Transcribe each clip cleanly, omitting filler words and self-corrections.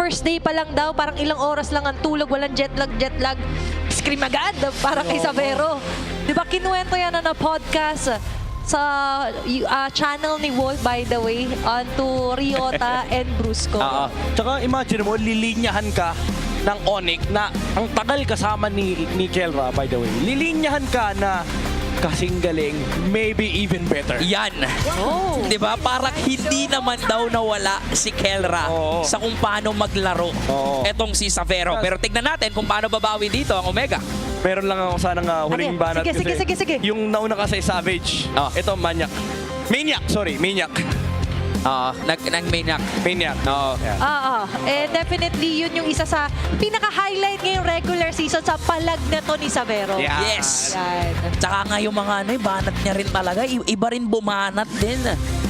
first day pa lang daw, parang ilang oras lang ang tulog, walang jet lag, scream agad, parang kay Savero. Di ba, kinuwento yan na podcast sa channel ni Wolf, by the way, onto Ryota and Brusco. Tsaka imagine mo, lilinyahan ka ng Onyx na ang tagal kasama ni Kelra, by the way. Lilinyahan ka na kasing galing, maybe even better. Yan. Oh. Di ba? Parang hindi naman daw nawala si Kelra sa kung paano maglaro etong si Savero. Pero tignan natin kung paano babawi dito ang Omega. Meron lang ako sanang huling Ano yan? banat. Sige. Yung nauna kasi Savage. Ito, Maniac. Maniac. Nag-maniac. Maniac. Definitely yun yung isa sa pinaka-highlight ngayong regular season sa palag na to ni Savero. Yeah. Yes. Yan. Tsaka nga yung mga banat niya rin talaga. Iba rin bumanat din.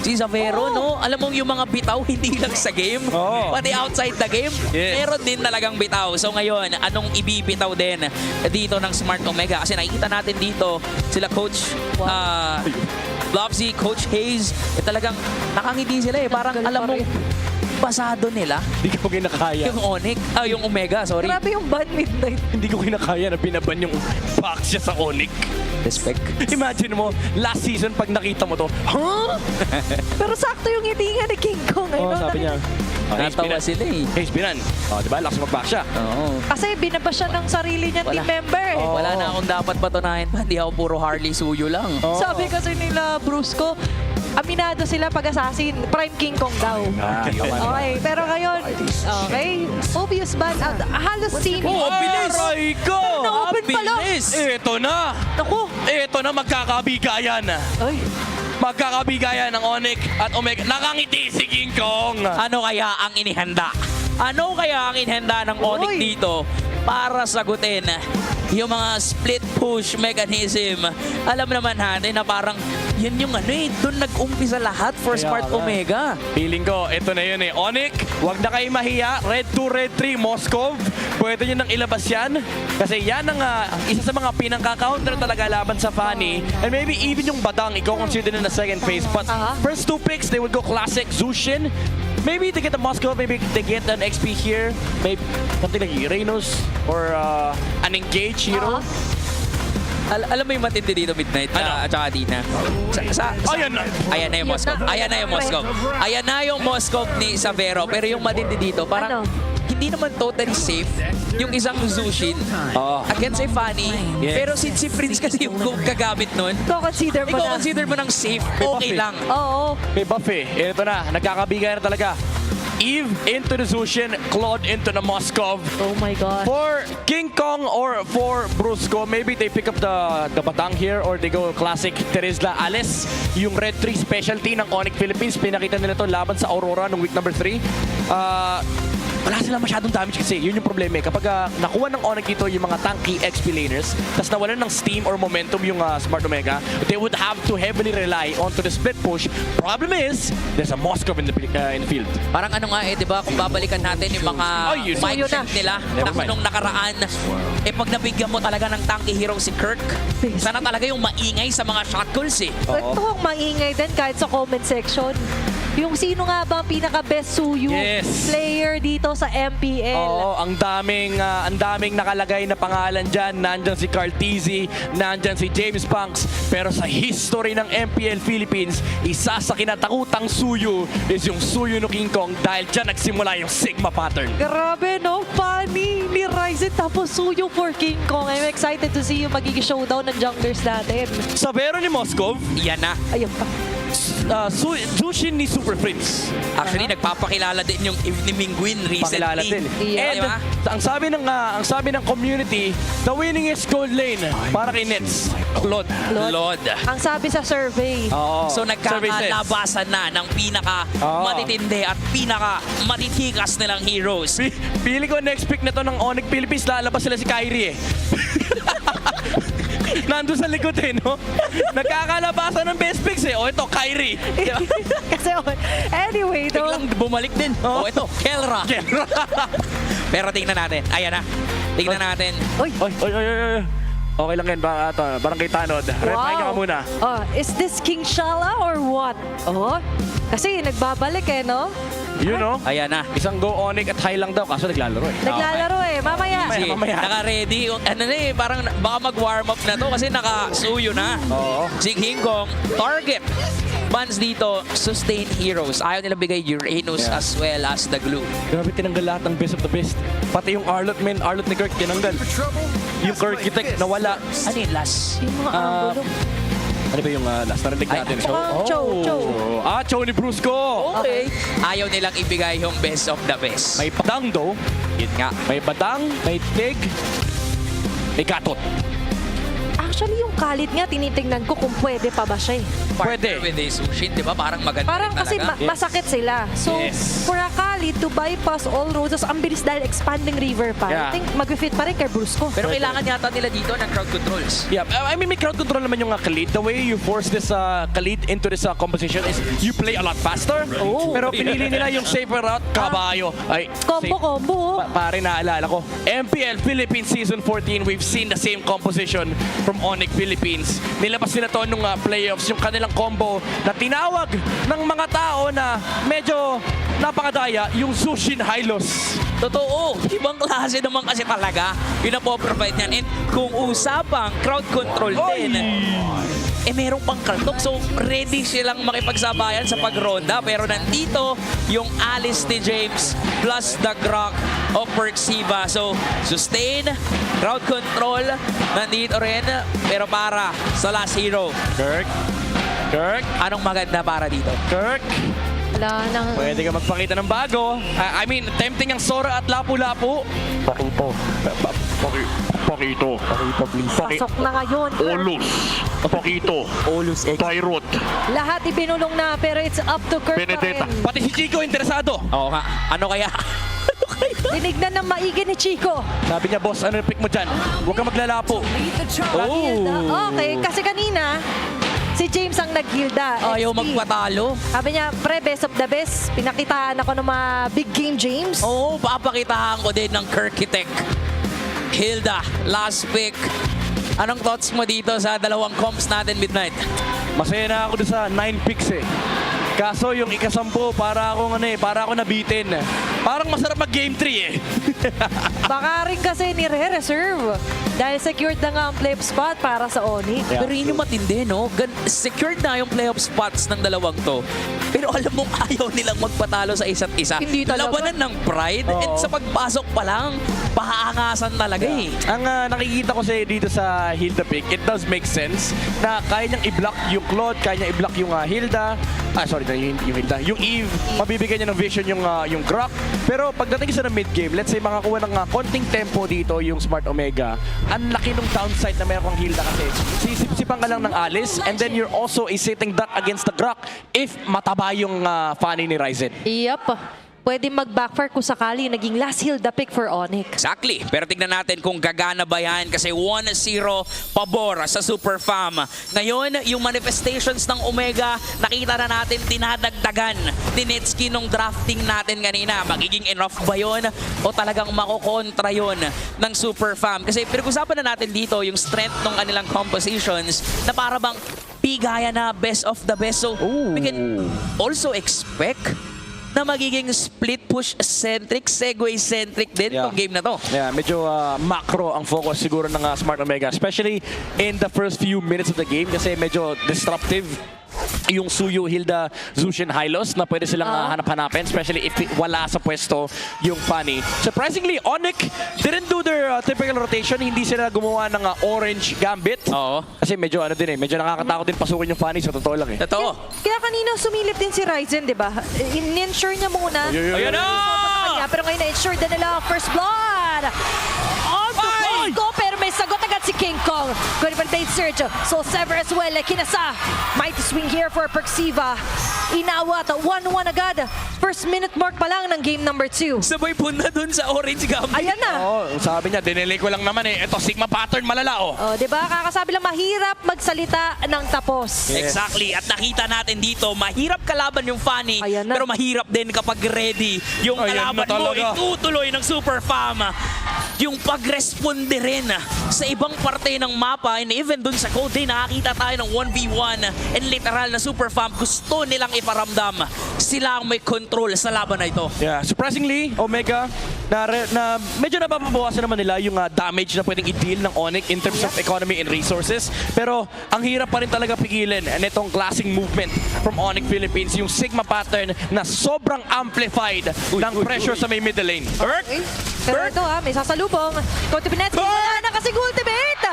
Si Savero, no? Alam mo yung mga bitaw, hindi lang sa game. Pati outside the game, meron din talagang bitaw. So ngayon, anong ibibitaw din dito ng Smart Omega? Kasi nakikita natin dito, sila Coach Lobsy, Coach Hayes, talagang nakangiti sila eh. Parang alam mo, pasado nila. Hindi ko kinakaya. Yung Onyx, yung Omega, sorry. Grabe yung ban midnight. Hindi ko kinakaya na binaban yung back siya sa Onyx. Respect. Imagine mo, last season pag nakita mo to, Pero sakto yung ngiti nga ni King Kong. sabi niya. Natawa sila eh. Hayes Binan. Diba? Lakas mag-back siya. Oo. Kasi binaba siya ng sarili niyang team member. Wala na akong dapat patunayan pa. Hindi ako puro Harley Suyo lang. Sabi kasi nila Brusco, aminado sila pag-assassin. Prime King Kong daw. Okay, pero ngayon, obvious ban out. Halos scene. Oh, ang bilis! Aray ko! Na-open pa lang. Ito na! Naku! Ito na, magkakabigayan. Ay, Magkakabigayan ng Onyx at Omega. Nakangiti si King Kong! Ano kaya ang inihanda? Ano kaya ang inihanda ng Onyx Uy. dito para sagutin yung mga split push mechanism? Alam naman natin na parang yun yung doon nag-umpisa lahat for Kaya Smart nga. Omega. Feeling ko, ito na yun eh. Onyx, wag na kayo mahiya. Red 2, Red 3, Moskov. Pwede nyo nang ilabas yan. Kasi yan ang isa sa mga pinangka-counter talaga laban sa Fanny. And maybe even yung Badang, i-consider na second phase. But first two picks, they would go classic Zushin. Maybe they get the Moskov, maybe they get an XP here. Maybe something like Uranus or an Engage hero. Alam mo yung matindi dito, Midnight, at saka Dina. Ayan na! Ayan na yung Moskov. Ayan na yung Moskov. Ayan na yung Moskov ni Savero. Pero yung matindi dito, parang hindi naman totally safe yung isang Zushin against a Fanny. Pero since si Prince kasi yung gagamit nun, consider mo na. i-consider mo ng safe, okay lang. Oo. May buff eh. Ito na, nagkakabigay na talaga. Eve into the Zushin, Claude into the Moskov. Oh my God. For King Kong or for Brusco, maybe they pick up the Batang here or they go classic Terizla Alice. Yung Red 3 specialty ng Onyx Philippines. Pinakita nila to laban sa Aurora nung week number 3. Wala sila masyadong damage kasi. Yun yung problema eh. Kapag nakuha ng Onyx dito yung mga tanky XP laners, tapos nawalan ng steam or momentum yung Smart Omega, they would have to heavily rely onto the split push. Problem is, there's a Moskov in the field. Parang ano nga di ba, kung babalikan natin yung mga mindset nila nung nakaraan, pag nabigyan mo talaga ng tanky hero si Kirk, sana talaga yung maingay sa mga shot calls eh. Ito ang maingay din kahit sa comment section. Yung sino nga ba ang pinaka-best Suyu player dito sa MPL? Oo, ang daming nakalagay na pangalan dyan. Nandyan si Carl Tizzy, nandyan si James Punks. Pero sa history ng MPL Philippines, isa sa kinatakutang Suyu is yung Suyu no King Kong dahil dyan nagsimula yung Sigma pattern. Grabe no, funny ni Ryzen tapos Suyu for King Kong. I'm excited to see yung magiging showdown ng junglers natin. Savero ni Moskov, Yan na. Ayun pa. Zushin ni Super Prince. Actually, nagpapakilala din yung ni Mingwin recently. Pakilala din. Yeah. And ang sabi ng community, the winningest gold lane para kay Nets, Claude. Lord. Ang sabi sa survey. So nagkakalabasan na ng pinaka matitindi at pinaka matitikas nilang heroes. Pili ko next pick na to ng Onyx Philippines, lalabas sila si Kyrie eh. Nandun sa likod eh, no? Nagkakalabasan ng best picks eh. O ito, Kyrie. Kasi anyway, though. Biglang bumalik din. Ito, Kelra. Pero tingnan natin. Ayan na. Tingnan natin. Oy. Okay lang yan, parang kay Tanod. Reply ka muna. Is this King Shala or what? Kasi nagbabalik no? Yun, no? Ayan na. Isang go Onyx at high lang daw, kaso naglalaro eh. Naglalaro eh. Mamaya. Si, mamaya. naka-ready. Ano na eh, parang baka mag-warm up na to kasi naka-suyo na. Oo. Si Hingkong, target. Bans dito, sustain heroes. Ayaw nila bigay Uranus Yeah. as well as the glue. Grabe, tinanggal lahat ng best of the best. Pati yung Arlot, man. Arlot ni Kirk, tinanggal. Yung Kirkitek, nawala. Ano yung last? Yung mga angulo. Ano ba yung last? Narinig Ay, natin. Chow. Chow ni Brusco. Okay. Ayaw nilang ibigay yung best of the best. May padang do. Yun nga. May badang, may tig, may gatot. Actually, yung kalit nga, tinitingnan ko kung pwede pa ba siya eh. Pwede. Partner with a Sushin, di ba? Parang maganda Parang rin kasi talaga. Yes. masakit sila. So, Yes. for a Khalid to bypass all roads, ang bilis dahil expanding river pa. Yeah. I think mag-fit pa rin kay Brusco. Pero kailangan yata nila dito ng crowd controls. Yeah, I mean, may crowd control naman yung Khalid. The way you force this Khalid into this composition is you play a lot faster. Oh. Pero pinili nila yung safer route, kabayo. Ay, Combo. Pare, naalala ko. MPL Philippines Season 14, we've seen the same composition from Onyx Philippines. Nilabas nila to nung playoffs, yung kanilang combo na tinawag ng mga tao na medyo napakadaya, yung Sushin Hylos. Totoo, ibang klase naman kasi talaga yung napoprovide niyan. And kung usapang crowd control din, merong pang kaltok. So, ready silang makipagsabayan sa pagronda. Pero nandito yung Alice ni James plus the Grok of Perxiva. So, sustain, crowd control, nandito rin. Pero para sa last hero, Kirk. anong maganda para dito? Kirk. Wala nang... Pwede ka magpakita ng bago. I mean, tempting ang Sora at Lapu-Lapu. Pakito. Pakito. Pakito, please. Pasok na ngayon. Olus. Pakito. Olus X. Tyrot. Lahat ibinulong na, pero it's up to Kirk pa Benedetta. rin. Pati si Chico interesado. Oo nga. Ano kaya? Dinignan ng maigi ni Chico. Sabi niya, boss, ano yung pick mo dyan? Huwag kang maglalapo. Okay, kasi kanina, si James ang nag-hilda. Ayaw XP. magpatalo. Sabi niya, pre, best of the best. Pinakitaan ako ng mga big game, James. Oo, papakitahan ko din ng Kirkitek. Hilda, last pick. Anong thoughts mo dito sa dalawang comps natin midnight? Masaya na ako doon sa 9 picks eh. Kaso yung ikasampu, para ako nabitin. Parang masarap mag game 3 eh. Baka rin kasi nire-reserve. Dahil secured na nga ang playoff spot para sa Onyx. Yeah. Pero yun yung matindi, no? Secured na yung playoff spots ng dalawang to. Pero alam mong ayaw nilang magpatalo sa isa't isa. Hindi talaga. Labanan ng pride. Oo. And sa pagpasok pa lang, pahaangasan talaga eh. Ang nakikita ko sa dito sa Hilda pick, it does make sense na kaya niyang i-block yung Claude, kaya niyang i-block yung Hilda. Yung Hilda. Yung Eve, mabibigyan niya ng vision yung Grok. Pero pagdating sa mid-game, let's say makakuha ng konting tempo dito yung Smart Omega, ang laki ng downside na meron kang Hilda kasi sisip-sipan ka lang ng Alice and then you're also a sitting duck against the Grok if mataba yung Fanny ni Ryzen. Yup. Pwede mag-backfire kung sakali naging last Hilda pick for Onyx. Exactly. Pero tignan natin kung gagana ba yan kasi 1-0 pabor sa Super Fam. Ngayon, yung manifestations ng Omega, nakita na natin dinadagdagan ni Netsky nung drafting natin kanina. Magiging enough ba yun o talagang makokontra yun ng Super Fam? Kasi pinag-usapan na natin dito yung strength ng kanilang compositions na para bang bigaya na best of the best. So, we can also expect na magiging split push-centric, segue-centric din Yeah. tong game na to. Yeah, medyo macro ang focus siguro ng Smart Omega, especially in the first few minutes of the game kasi medyo disruptive yung Suyu, Hilda, Zushin, Hylos na pwede silang hanap-hanapin, especially if wala sa pwesto yung Fanny. Surprisingly, Onyx didn't do their typical rotation. Hindi sila gumawa ng orange gambit. Oo. Kasi medyo medyo nakakatakot din pasukin yung Fanny sa totoo lang eh. Totoo. Kaya kanina sumilip din si Ryzen, di ba? In-ensure niya muna. Ayun na! Pero ngayon na-ensure na nila ang first blood. On to Ay! Ko, pero may sagot agad si King Kong. Good for the Surge. So Sever as well. Kinasa. Mighty swing here for Perxiva. Inawat. 1-1 agad. First minute mark pa lang ng game number 2. Sabay punta dun sa orange gambit. Ayan na. Oo, sabi niya, dinelay ko lang naman eh. Ito, Sigma pattern, malala oh. Oh, 'di ba? Kakasabi lang mahirap magsalita ng tapos. Yes. Exactly. At nakita natin dito, mahirap kalaban yung Fanny, Ayan na. pero mahirap din kapag ready yung Ayan kalaban na mo, talaga. itutuloy ng Super Fam. Yung pag-responde rin sa ibang parte ng mapa and even dun sa code din, nakakita tayo ng 1v1 and literal na Super Fam gusto nilang iparamdam sila ang may control sa laban na ito. Yeah, surprisingly, Omega, na medyo nababawasan naman nila yung damage na pwedeng i-deal ng Onyx in terms of economy and resources. Pero ang hirap pa rin talaga pigilin nitong classing movement from Onyx Philippines, yung Sigma pattern na sobrang amplified ng pressure sa may middle lane. Okay. Pero ito may sasalubong. Kontipinetsky, wala na kasing ultimate.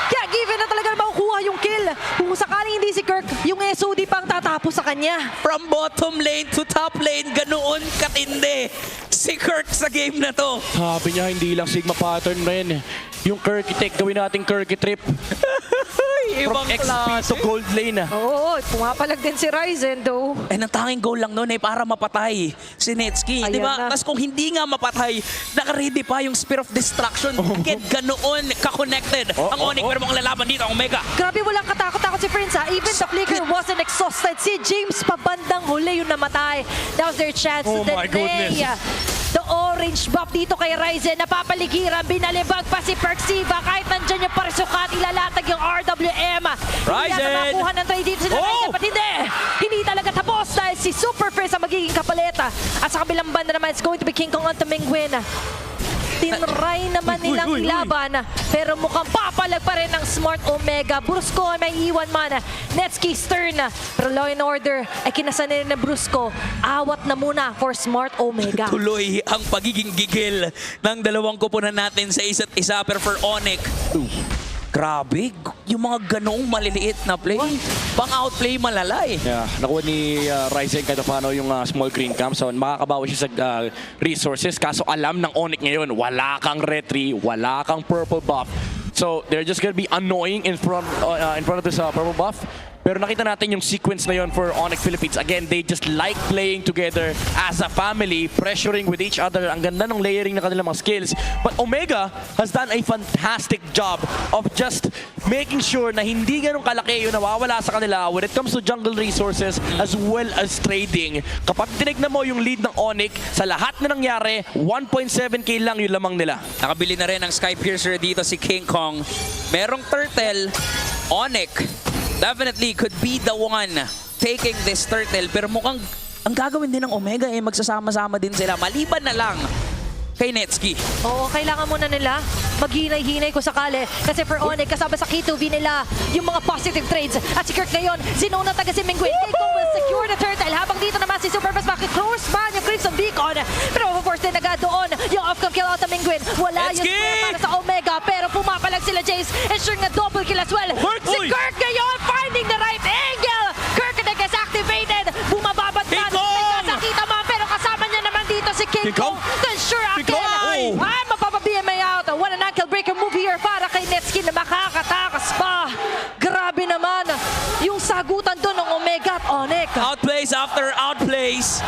Kaya given na talaga na makukuha yung kill. Kung sakaling hindi si Kirk, yung SOD pang tatapos sa kanya. From bottom lane to top lane, ganoon katindi si Kirk sa game na to. Sabi niya, hindi lang Sigma pattern rin. Yung Kirky Tech, gawin natin Kirky Trip. From Ibang XP klase. to gold lane. Oo, pumapalag din si Ryzen though. Eh, ang tanging goal lang noon ay para mapatay si Netsky. Ayan Di ba? na. Tapos kung hindi nga mapatay, naka-ready pa yung Spear of Destruction. Again, ganoon ka-connected ang Onyx. Pero mga lalaban dito, ang Omega. Grabe, walang katakot-takot si Prince ha. Even the flicker wasn't exhausted. Si James pabandang huli yung namatay. That was their chance Oh to my delay. goodness. The orange buff dito kay Ryzen. Napapaligiran, binalibag pa si Perxiva. Kahit nandyan yung parisukat, ilalatag yung RWM. Hindi Ryzen! na makuha ng trade dito sila Ryzen. But hindi talaga tapos dahil si Super Prince ang magiging kapaleta. At sa kabilang banda naman, it's going to be King Kong on to Mingwin. Tinry naman nilang ilaban, pero mukhang papalag pa rin ng Smart Omega. Brusco ay may iwan man. Netsky Stern, pero Law and Order ay kinasanay na Brusco. Awat na muna for Smart Omega. Tuloy ang pagiging gigil ng dalawang kupunan natin sa isa't isa. Pero for Onyx, grabe, yung mga ganoong maliliit na play, pang-outplay malalay. Yeah, nakuha ni Ryzen kahit paano yung small green camp. So makakabawi siya sa resources. Kaso alam ng Onyx ngayon, wala kang retry, wala kang purple buff. So they're just gonna be annoying in front of this purple buff. Pero nakita natin yung sequence na yon for Onyx Philippines. Again, they just like playing together as a family, pressuring with each other. Ang ganda ng layering ng kanilang mga skills. But Omega has done a fantastic job of just making sure na hindi ganun kalaki yung nawawala sa kanila when it comes to jungle resources as well as trading. Kapag tinignan mo yung lead ng Onyx, sa lahat na nangyari, 1.7k lang yung lamang nila. Nakabili na rin ng Skypiercer dito si King Kong. Merong Turtle, Onyx definitely could be the one taking this turtle. Pero mukhang ang gagawin din ng Omega magsasama-sama din sila. Maliban na lang kay Netsky. Oo, kailangan muna nila maghinay-hinay kung sakali. Kasi for Onyx, kasama sa K2V nila yung mga positive trades. At si Kirk ngayon, sinuna taga si Mingwin. K2 will secure the turtle. Habang dito naman si Superfast makikross ban yung Crimson Beacon. Pero of-force din agad doon yung off-cam kill out ng Mingwin. Wala yung square para sa Omega. Pero pumapalag sila Jace. Ensure nga double kill as well. Si Kirk ngayon finding the right angle. Kirk is activated. Bumababad na. Nakita mo. Pero kasama niya naman dito si King Kong. To ensure ang kill. Ay, mapapa-BMA out. One and ankle breaker move here para kay Netsky na makakatakas pa. Grabe naman. Yung sagutan doon ng Omega at Onyx. Outplays after outplays.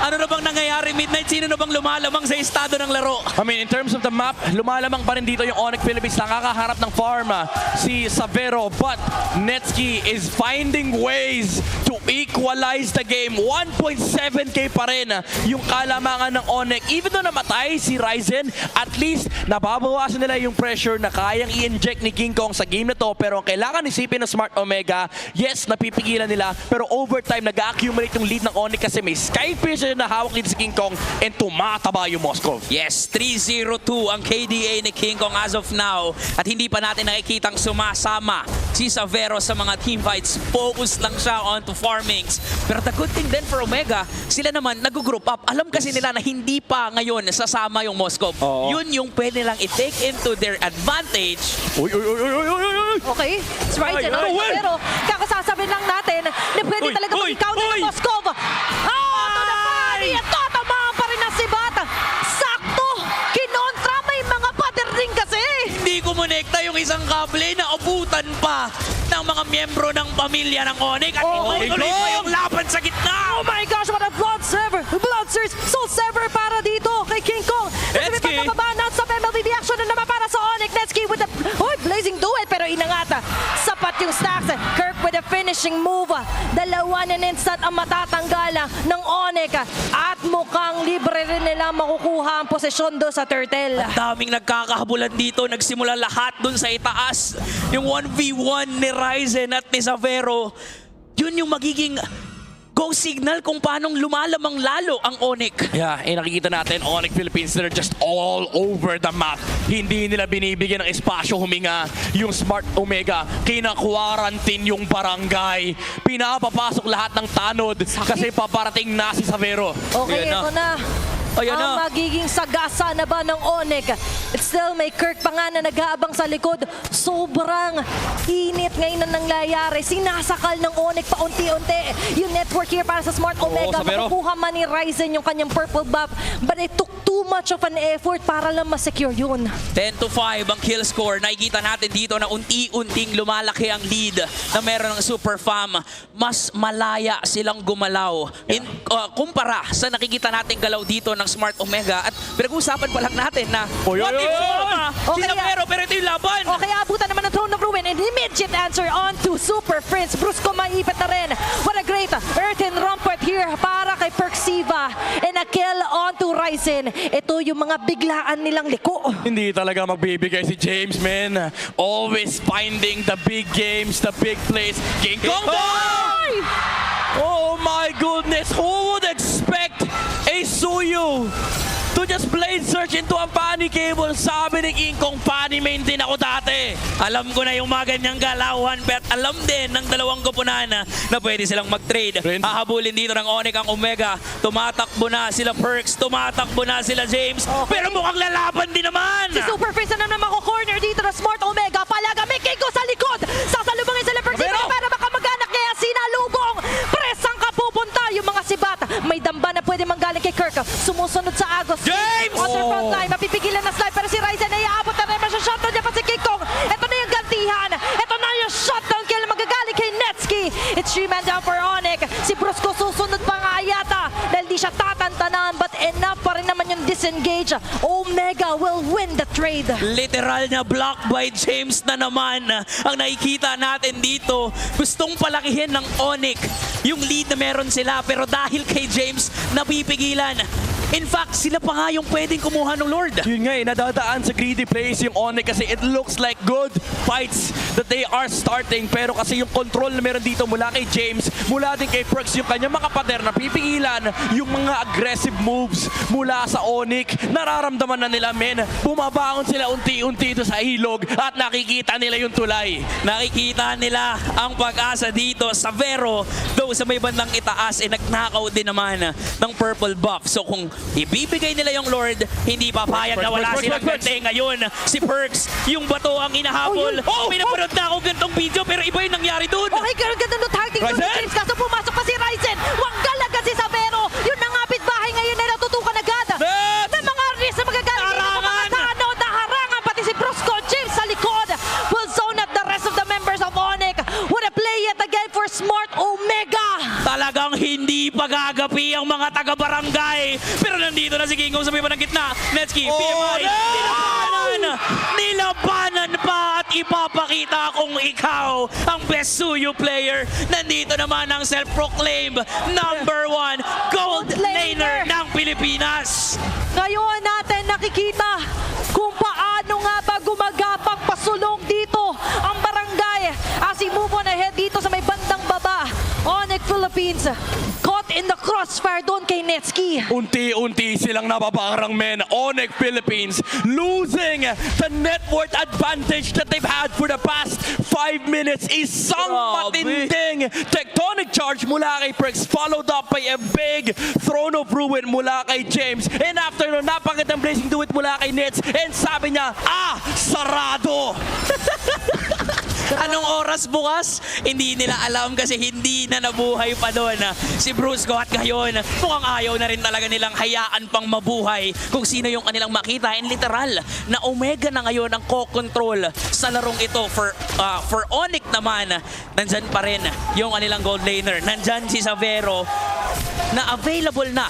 Ano na bang nangyayari, Midnight? Sino na bang lumalamang sa estado ng laro? I mean, in terms of the map, lumalamang pa rin dito yung Onyx Philippines. Nakakaharap ng farm si Savero. But Netsky is finding ways to equalize the game. 1.7k pa rin yung kalamangan ng Onyx. Even though namatay si Ryzen, at least nababawasan nila yung pressure na kayang i-inject ni King Kong sa game na to. Pero ang kailangan isipin ng Smart Omega, yes, napipigilan nila. Pero overtime, nag-accumulate yung lead ng Onyx kasi may Skypiercer na hawak dito si King Kong and tumataba yung Moscow. Yes, 3-0-2 ang KDA ni King Kong as of now. At hindi pa natin nakikitang sumasama si Savero sa mga teamfights. Focus lang siya onto farmings. Pero the good thing then for Omega, sila naman nag-group up. Alam kasi nila na hindi pa ngayon sasama yung Moscow. Oo. Yun yung pwede lang i-take into their advantage. Uy, uy, uy, uy, uy, uy, uy! Okay, it's right. Ay, ay, ay. Pero kakasasabi lang natin na pwede Uy, talaga uy, mag-counter uy. ng Moscow. Oh, to the body! Tatamaan pa rin ang Sibat. Sakto! Kinontra, may mga pader din kasi. Hindi kumonekta yung isang kable na abutan pa ng mga miyembro ng pamilya ng Onyx. At Oh, ituloy pa yung laban sa gitna. Oh my gosh, what a blood sever! Blood surge, soul sever para dito kay King Kong. Netsky. Pagkababa sa MLBB action na naman para sa Onyx. Netsky with the blazing duet pero inangata. Sapat yung stacks. Kirk with the finishing move. Dalawa na instant ang matatanggal ng Onyx. At mukhang libre rin nila makukuha ang posisyon do sa Turtle. Daming nagkakahabulan dito. Nagsimula lahat dun sa itaas. Yung 1v1 ni Ryzen at ni Savero. Yun yung magiging go signal kung paanong lumalamang lalo ang Onyx. Yeah, nakikita natin, Onyx Philippines, they're just all over the map. Hindi nila binibigyan ng espasyo huminga. Yung Smart Omega, kina-quarantine yung barangay. Pinapapasok lahat ng tanod kasi paparating na si Xavero. Okay, Ayan na. ito na. Ayan Ang na. magiging sagasa na ba ng Onyx? It's still may Kirk pa nga na nag-aabang sa likod. Sobrang init ngayon na nangyayari. Sinasakal ng Onyx paunti-unti. Yung network here para sa Smart Omega. Xavero. Makukuha man ni Ryzen yung kanyang purple buff. But it took too much of an effort para lang ma-secure yun. 10-5 ang kill score. Nakikita natin dito na unti-unting lumalaki ang lead na meron ng Super Fam. Mas malaya silang gumalaw. Kumpara sa nakikita natin galaw dito ng Smart Omega. At pinag-uusapan pa lang natin na Oy, what oy, if oy! sumama Okay, sila yeah. pero ito yung laban. Okay, abutan naman ng Throne of Ruin and immediate answer on to Super Prince. Brusco maipit na rin. What a great earthen rampart here para kay Perxiva and a kill on to Ryzen. Ito yung mga biglaan nilang liko. Hindi talaga magbibigay si James, man. Always finding the big games, the big plays. King Kong! Ay! Oh my goodness, who would expect a Suyu to just blade search into a pani cable? Sabi ni King Kong, pani main din ako dati. Alam ko na yung mga ganyang galawan, but alam din ng dalawang koponan na pwede silang mag-trade. Prince. Hahabulin dito ng Onyx ang Omega. Tumatakbo na sila Perks, tumatakbo na sila James. Okay. Pero mukhang lalaban din naman. Si Super Prince na naman corner dito na Smart Omega. Palaga, may King Kong sa likod. Sasalubungin sila Perxiva Pero- para makamaganak kaya sinalubong. Pres, saan ka pupunta? Yung mga sibat. May damba na pwede manggaling kay Kirk. Sumusunod sa Agos. James! On their front Oh. line, mapipigilan na slide. Pero si Ryzen ay aabot na rin. Masya-shotdown niya pa si King Kong. Ito na yung gantihan. Ito na yung shotdown kill magagaling kay Netsky. It's 3-man down for Onyx. Si Brusco susunod pa nga yata. Dahil di siya tatantanan. But enough pa rin naman yung disengage. Omega will win the trade. Literal na block by James na naman ang nakikita natin dito. Gustong palakihin ng Onyx yung lead na meron sila pero dahil kay James napipigilan. In fact, sila pa nga yung pwedeng kumuha ng Lord. Yun nga nadadaan sa greedy plays yung Onyx kasi it looks like good fights that they are starting. Pero kasi yung control na meron dito mula kay James, mula din kay Perks, yung kanyang mga pader na pipigilan yung mga aggressive moves mula sa Onyx. Nararamdaman na nila, men. Bumabangon sila unti-unti ito sa ilog at nakikita nila yung tulay. Nakikita nila ang pag-asa dito sa Vero. Though sa may bandang itaas, nagnakaw din naman ng purple buff. So kung ibibigay nila yung Lord, hindi papayag na wala Perks, silang Perks. gante. Ngayon, si Perks, yung bato ang inahabol. Oh, May napanood na ako ganitong video pero iba yung nangyari dun. Okay, ganda no targeting to Ryzen! James. Kaso pumasok pa si Ryzen. Wanggal agad si Xavero. Yun na nga bahay ngayon na natutukan agad. Net! May mga risk na magagaling ng mga Harangan! tanod na harangan. Pati si Brusco James sa likod. Will zone at the rest of the members of Onyx. What a play yet again for Smart Omega. Talagang hindi pagagapi ang mga taga-barangay. Pero nandito na si King Kong sa may ng gitna. Netsky, PMI, nilabanan! Nilabanan pa at ipapakita kung ikaw ang best Suyu player. Nandito naman ang self-proclaimed number 1 gold laner ng Pilipinas. Ngayon natin nakikita kung paano nga ba gumagapang pasulong dito ang barangay. As he move on ahead dito sa may bandang baba. Onyx Philippines caught in the crossfire doon kay Netsky. Unti-unti silang nababarang, men. Onyx Philippines losing the net worth advantage that they've had for the past 5 minutes. Isang Grabe. matinding tectonic charge mula kay Perks, followed up by a big Throne of Ruin mula kay James. And after nun, napakitang Blazing Do It mula kay Nets. And sabi niya, sarado! Anong oras bukas? Hindi nila alam kasi hindi na nabuhay pa doon si Brusco at ngayon mukhang ayaw na rin talaga nilang hayaan pang mabuhay kung sino yung kanilang makita and literal na Omega na ngayon ang co-control sa larong ito for Onyx naman nandyan pa rin yung kanilang gold laner nandyan si Xavero na available na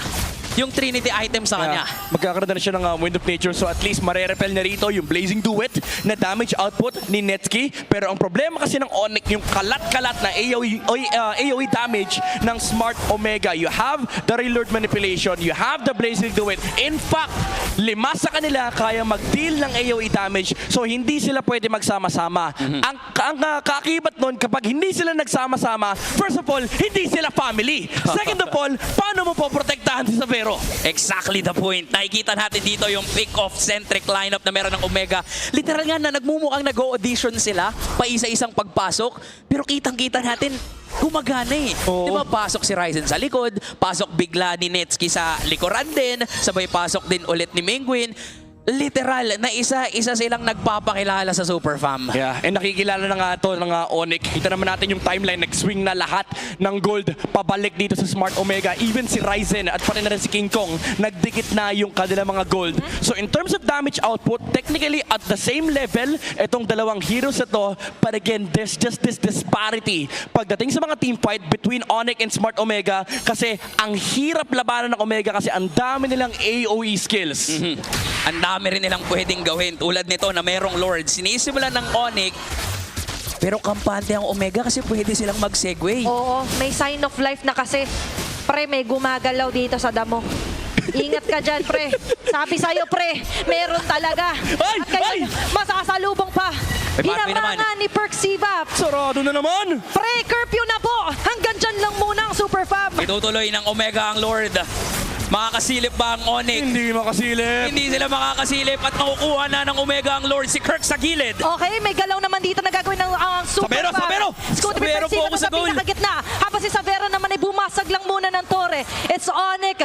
yung Trinity item sa kanya. Magkakaroon na siya ng Wind of Nature, so at least marerepel na rito yung Blazing Duet na damage output ni Netsky. Pero ang problema kasi ng Onyx, yung kalat-kalat na AoE damage ng Smart Omega. You have the Reload Manipulation, you have the Blazing Duet. In fact, 5 sa kanila kaya mag-deal ng AoE damage. So hindi sila pwede magsama-sama. Ang kaakibat nun, kapag hindi sila nagsama-sama, first of all, hindi sila family. Second of all, paano mo poprotektahan si Xavero? Exactly the point. Nakikita natin dito yung pick-off centric lineup na meron ng Omega. Literal nga na nagmumukhang nag-audition sila pa isa-isang pagpasok. Pero kitang-kita natin, gumagana eh. Oo. Di ba pasok si Ryzen sa likod, pasok bigla ni Netsuki sa likuran din, sabay pasok din ulit ni Menguin. Literal, na isa silang nagpapakilala sa Super Fam. Yeah, and nakikilala na nga ito ng Onyx. Kita naman natin yung timeline, nag-swing na lahat ng gold pabalik dito sa Smart Omega. Even si Ryzen at pati na rin si King Kong, nagdikit na yung kanilang mga gold. So in terms of damage output, technically at the same level, itong dalawang heroes na to. But again, there's just this disparity pagdating sa mga team fight between Onyx and Smart Omega kasi ang hirap labanan ng Omega kasi ang dami nilang AoE skills. Ang dami rin nilang pwedeng gawin. Tulad nito na merong Lord. Sinisimulan ng Onyx, pero kampante ang Omega kasi pwede silang mag-segue. Oo, may sign of life na kasi. Pre, may gumagalaw dito sa damo. Ingat ka dyan, pre. Sabi sa'yo, pre, meron talaga. Ay! At kaya, Ay! masasalubong pa. May pathway naman. Hinarangan ni Perk Siva. Sarado na naman! Pre, curfew na po. Hanggang dyan lang muna ang Super Fam. Itutuloy ng Omega ang Lord. Makakasilip ba ang Onyx? Hindi makasilip. Hindi sila makakasilip at makukuha na ng Omega ang Lord si Kirk sa gilid. Okay, may galaw naman dito na gagawin ng Super Sabero, Fam. Sabero! Scooter Sabero Perk Siva focus sa sa goal. pinakagitna. Habang si Sabero naman ay bumasag lang muna ng Torre. It's Onyx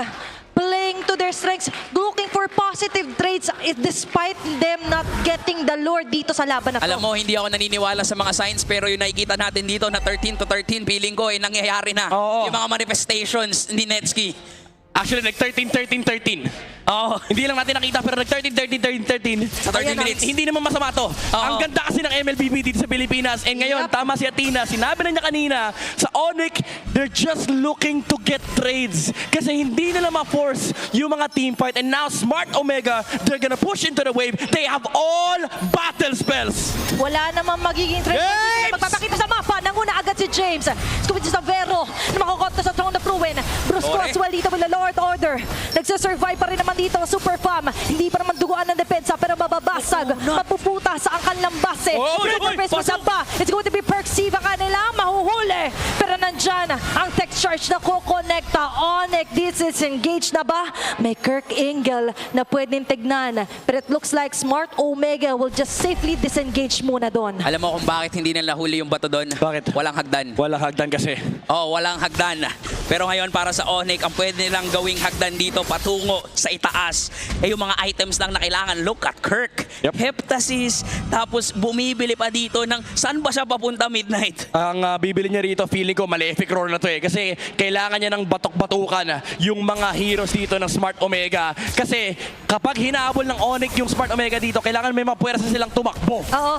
playing to their strengths, looking for positive trades despite them not getting the Lord dito sa laban na to. Alam mo, hindi ako naniniwala sa mga signs pero yung nakikita natin dito na 13-13, feeling ko ay nangyayari na. Oo. Yung mga manifestations ni Netsuki. Actually, nag-13-13-13. Oo. Hindi lang natin nakita pero nag-13-13-13 Sa 30 minutes. Hindi naman masama to. Ang ganda kasi ng MLBB dito sa Pilipinas. And ngayon, Yup. tama si Athena, sinabi na niya kanina, sa Onyx, they're just looking to get trades. Kasi hindi nila ma-force yung mga team fight. And now, Smart Omega, they're gonna push into the wave. They have all battle spells. Wala namang magiging trade. James! Magpapakita sa mapa. Nanguna agad si James. Scooby si Savero na makukota sa Throne of Ruin. Bruce Correct. Crosswell dito with the Lord Order. Nagsisurvive pa rin naman dito ang Super Fam. Hindi pa naman duguan ng depensa pero mababasag. Mapuputa sa ang kanilang base. Oy, Trigger oy, face mo pasok! pa. It's going to be Perk Siva kanila. Mahuhuli. Pero nandyan ang tech charge na kukonekta. Onyx, this is engaged na ba? May Kirk Engel na pwedeng tignan. Pero it looks like Smart Omega will just safely disengage muna doon. Alam mo kung bakit hindi nila huli yung bato doon? Bakit? Walang hagdan. Walang hagdan kasi. Oo, walang hagdan. Pero ngayon para sa Onyx, ang pwede nilang gawing hagdan dito patungo sa itaas ay yung mga items lang na kailangan. Look at Kirk. Yep. Heptasis. Tapos bumibili pa dito ng saan ba siya papunta Midnight? Ang bibili niya rito, feeling ko, Malefic Roar na to eh. Kasi kailangan niya ng batok-batukan yung mga heroes dito ng Smart Omega. Kasi kapag hinahabol ng Onyx yung Smart Omega dito, kailangan may mapuwersa silang tumakbo. Oo.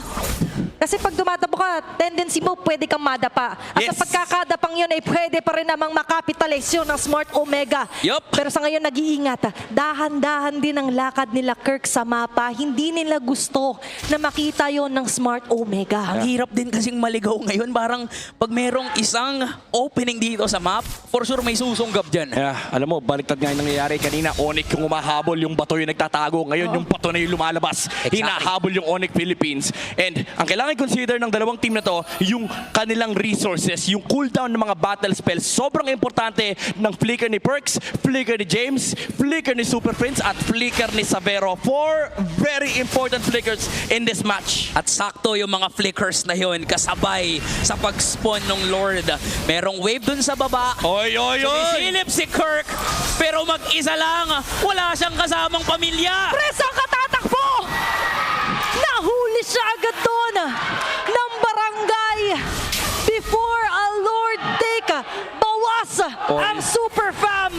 Kasi pag dumadapa ka, tendency mo pwede kang madapa. At Yes. sa pagkakadapang yun ay pwede pa rin namang makapitalize yun ng Smart Omega. Yup. Pero sa ngayon nag-iingat. Dahan-dahan din ang lakad nila Kirk sa mapa. Hindi nila gusto na makita yon ng Smart Omega. Ang hirap din kasing maligaw ngayon. Parang pag merong isang opening dito sa map, for sure may susunggab dyan. Yeah, alam mo, baliktad nga yung nangyayari. Kanina, Onyx yung umahabol, yung bato yung nagtatago. Ngayon, yung bato na yung lumalabas. Exactly. Hinahabol yung Onyx Philippines. And ang kailangan i-consider ng dalawang team na to, yung kanilang resources, yung cooldown ng mga battle spells. Sobrang importante ng flicker ni Perks, flicker ni James, flicker ni Super Prince, at flicker ni Savero. Four very important flickers in this match. At sakto yung mga flickers na yun kasabay sa pag-spawn ng Lord. Merong wave dun sa baba. Oy, oy, oy! Sumisilip si Kirk, pero mag-isa lang. Wala siyang kasamang pamilya. Presa ang katatakbo! Nahuli siya agad doon ng barangay before a Lord take. Bawas ang Super Fam.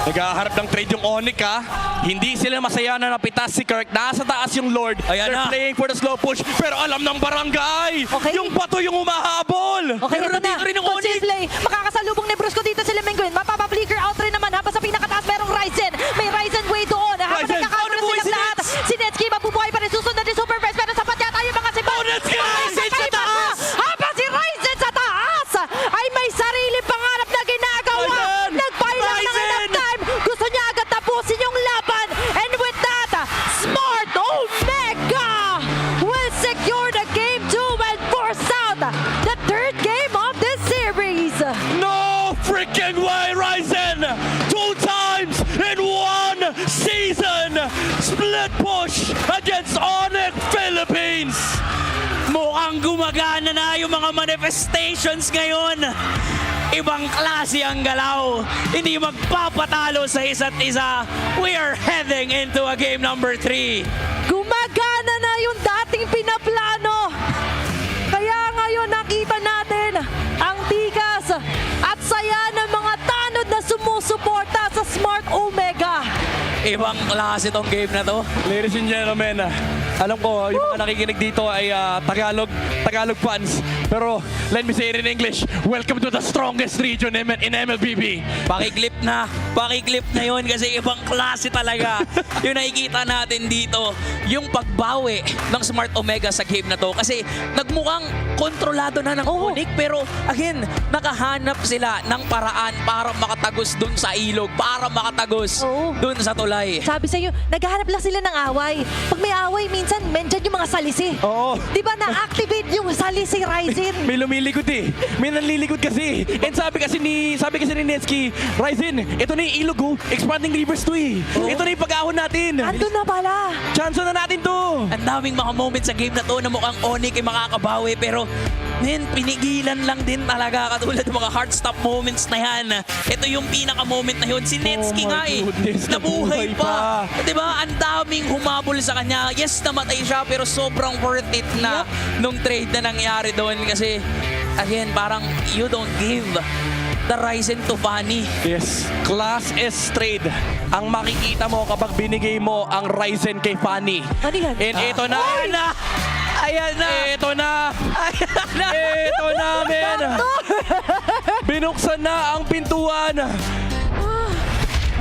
Naghaharap ng trade yung Onyx ha. Hindi sila masaya na napitas si Kirk. Nasa taas yung Lord. Ayan They're na. playing for the slow push. Pero alam ng barangay. Okay. Yung bato yung umahabol. Okay, Pero ito na. nandito rin ang Onyx. Posible. Makakasalubong ni Brusco dito sila Menguin. Mapapa-flicker out rin naman. Habang sa pinakataas merong Ryzen. May Ryzen way doon. Habang Ryzen. nagkakaroon Ano buhay silang si lahat. Nets? Si Netsuki mabubuhay pa rin. Susunod ni Super Fresh. Pero sapat yata yung mga sibat. Oh, Netsuki! Ryzen sa taas! Habang si Ryzen sa taas ay may sarili pangarap na ginagawa. Ryzen! Nagbayad lang ng Ryzen! enough time. Gusto niya agad tapusin yung laban. And with that, push against Onyx Philippines. Mukhang gumagana na yung mga manifestations ngayon. Ibang klase ang galaw. Hindi magpapatalo sa isa't isa. We are heading into a game number 3. Gumagana na yung dating pinaplano. Kaya ngayon nakita natin ang tigas at saya ng mga tanod na sumusuporta sa Smart Omega. Ibang klase tong game na to. Ladies and gentlemen, alam ko yung mga nakikinig dito ay Tagalog fans. Pero let me say it in English. Welcome to the strongest region in MLBB. Pakiklip na yun kasi ibang klase talaga. Yung nakikita natin dito, yung pagbawi ng Smart Omega sa game na to. Kasi nagmukhang kontrolado na ng Onyx, pero again, nakahanap sila ng paraan para makatagos dun sa ilog, para makatagos Oo. dun sa tulay. Sabi sa'yo, naghahanap lang sila ng away. Pag may away, minsan, mendyan yung mga salisi. Oo. Di ba na-activate yung salisi Ryzen? May lumilikod eh. May nanlilikod kasi. And sabi kasi ni Netsky, Ryzen, ito na yung ilog oh. Expanding rivers to eh. Ito na yung pag-ahon natin. Andun na pala. Chance na natin to. Ang daming mga moments sa game na to na mukhang Onyx ay makakabawi, pero pinigilan lang din talaga katulad ng mga heart stop moments na yan. Ito yung pinaka-moment na yun. Si Netsky Oh my nga eh. goodness, Nabuhay nabuhay pa. pa. Diba? Ang daming humabol sa kanya. Yes, namatay siya pero sobrang worth it na nung trade na nangyari doon kasi again, parang you don't give the Ryzen to Fanny. Yes, Class S trade. Ang makikita mo kapag binigay mo ang Ryzen kay Fanny. Ano yan? And ito na. Ayan na! Ito na. Ito na, men. Binuksan na ang pintuan.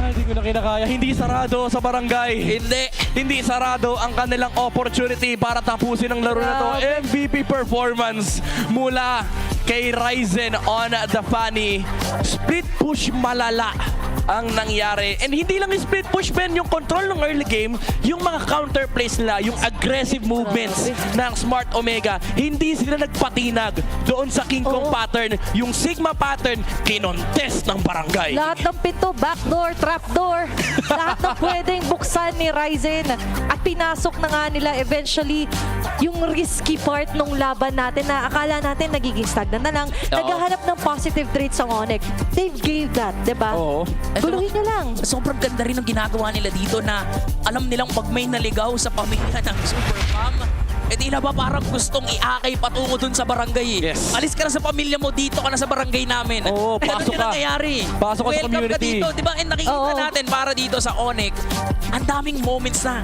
Hindi ko na kinakaya. Hindi sarado sa barangay. Hindi sarado ang kanilang opportunity para tapusin ang laro na to. MVP performance mula kay Ryzen on the Fanny. Split push malala ang nangyari. And hindi lang yung split push, Ben, yung control ng early game, yung mga counter plays nila, yung aggressive movements ng Smart Omega, hindi sila nagpatinag doon sa King Kong pattern. Yung Sigma pattern, kinontest ng barangay. Lahat ng pinto, backdoor, trapdoor, lahat ng pwedeng buksan ni Ryzen. At pinasok na nga nila eventually yung risky part ng laban natin na akala natin nagiging stagnant na lang. Naghahanap ng positive traits ang Onyx. They gave that, di ba? Oo. Guluhin nyo lang. Sobrang ganda rin ng ginagawa nila dito na alam nilang pag may naligaw sa pamilya ng Super Mom, eh di na ba parang gustong iakay patungo dun sa barangay eh. Yes. Alis ka na sa pamilya mo, dito ka na sa barangay namin. Oo, Eh, pasok ano ka. nangyayari? Pasok ka sa Welcome community. ka dito, di ba? And nakikita Oo. natin para dito sa Onyx, ang daming moments na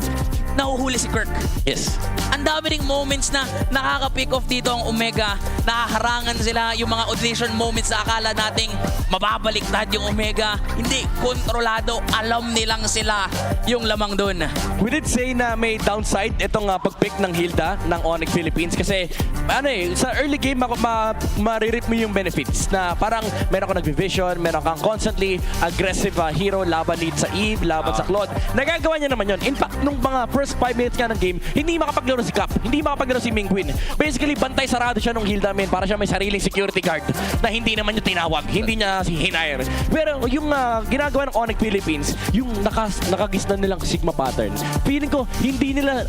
nahuhuli si Kirk. Yes. Ang dami ring moments na nakaka-pick off dito ang Omega. Nakaharangan sila yung mga audition moments na akala nating mababaliktad yung Omega. Hindi, kontrolado. Alam nilang sila yung lamang dun. We did say na may downside itong pag-pick ng Hilda ng Onyx Philippines kasi sa early game maririp mo yung benefits na parang meron ka nag-vision, meron kang constantly aggressive hero laban dito sa Eve, laban sa Claude. Nagagawa niya naman yun. In fact, nung mga first 5 minutes nga ng game, hindi makapaglaro si Cap, hindi makapaglaro si Mingguin. Basically, bantay sarado siya nung Hilda men para siya may sariling security guard na hindi naman niya tinawag, hindi niya si hinire. Pero yung ginagawa ng Onyx Philippines, yung nakagisnan nilang Sigma pattern, feeling ko hindi nila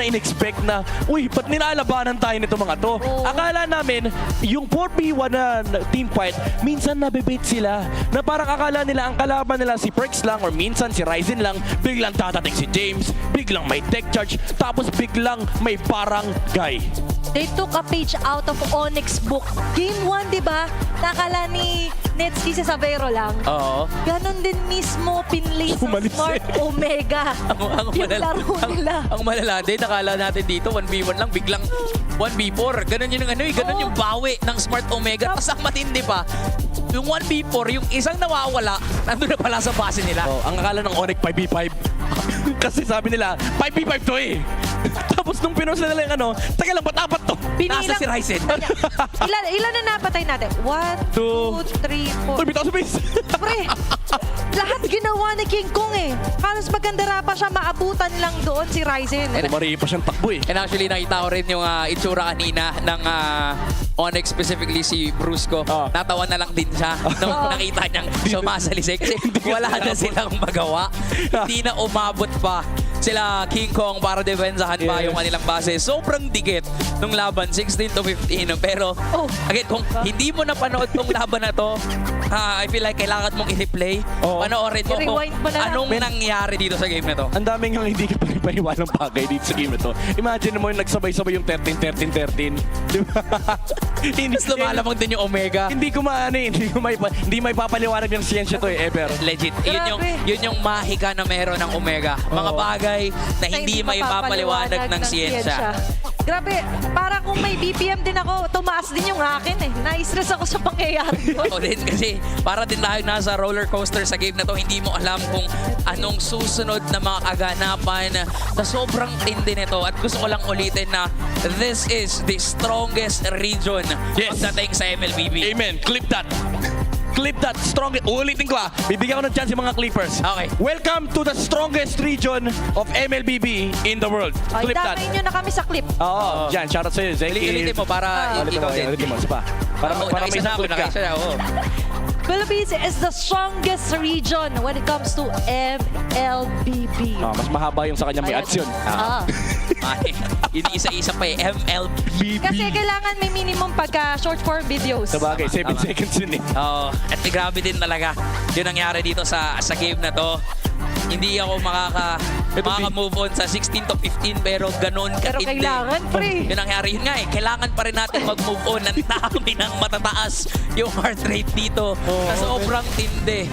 in-expect na, uy, ba't nilalabanan tayo nito mga to? Akala namin, yung 4v1 na team fight, minsan nabibait sila. Na parang akala nila, ang kalaban nila si Perks lang or minsan si Ryzen lang, biglang tatating si James, biglang may tech charge, tapos biglang may barangay. They took a page out of Onyx book. Game 1, di ba? Nakala ni Netsky si Savero lang. Oo. Ganon din mismo pinlay sa Umalis Smart Omega. Yung laro nila. Ang malala din, nakala natin dito, 1v1 lang, biglang 1v4. Ganon yung ganon yung bawi ng Smart Omega. Tapos ang matindi pa, yung 1v4, yung isang nawawala, nandun na pala sa base nila. Oh, ang akala ng Onyx 5v5. Kasi sabi nila, 5v5 to eh. Tapos nung pinost na nila yung taga lang, ba't apat to? Nasa si Ryzen. Ilan na napatay natin? 1, 2, 3, 4. Uy, bitaw sa base. Pre, lahat ginawa ni King Kong eh. Halos magandara pa siya, maabutan lang doon si Ryzen. Mari pa siyang takbo eh. And actually, nakita ko rin yung itsura kanina ng Onyx, specifically si Brusco. Natawa na lang din siya nung nakita niyang sumasalisay kasi wala na silang magawa. Hindi na umabot pa sila King Kong para depensahan pa Yes. yung kanilang base. Sobrang dikit nung laban, 16-15. Pero, Oh. again, kung hindi mo napanood tong laban na to, I feel like kailangan mong i-replay. Oo. Panoorin mo kung I-rewind mo na lang. anong nangyari dito sa game na to. Ang daming yung hindi ka paniwalang bagay dito sa game na to. Imagine mo yung nagsabay-sabay yung 13-13-13. Di ba? Hindi, Tapos lumalamang din yung Omega. hindi ko maano eh. Hindi may papaliwanag ng siyensya to eh, ever. Legit. Grabe. Yun yung mahika na meron ng Omega. Mga Oo. bagay na hindi may mapapaliwanag ng siyensya. Grabe, para kung may BPM din ako, tumaas din yung akin eh. Na-stress ako sa pangyayari ko. O din kasi para din tayo nasa roller coaster sa game na to, hindi mo alam kung anong susunod na mga kaganapan na sobrang tindi nito. At gusto ko lang ulitin na this is the strongest region Yes. pagdating sa MLBB. Amen. Clip that. Clip that. Strong. Uulitin ko Bibigyan ko ng chance yung mga Clippers. Okay. Welcome to the strongest region of MLBB in the world. Ay, Clip that. damay nyo na kami sa clip. Oo. Diyan, shoutout sa'yo, Zeke. Ulitin mo para ikaw din. Ulitin mo. Isa pa. Para Oo, may nakaisa isang na ako, clip ka. nakaisa na ako. Philippines is the strongest region when it comes to MLBB. Mas mahaba yung sa kanya may ads yun. Ah. Ay, Ini-isa-isa pa eh. MLB. Kasi kailangan may minimum pagka short form videos. Sabagay, 7 Tama. seconds yun eh. Oo. At grabe din talaga yung nangyari dito sa game na to. Hindi ako makaka-move on sa 16-15 pero ganun Pero katindi. kailangan, pre. Yung nangyari, yun nga eh. Kailangan pa rin natin mag-move on. Ang dami ng matataas yung heart rate dito. Sa sobrang tindi.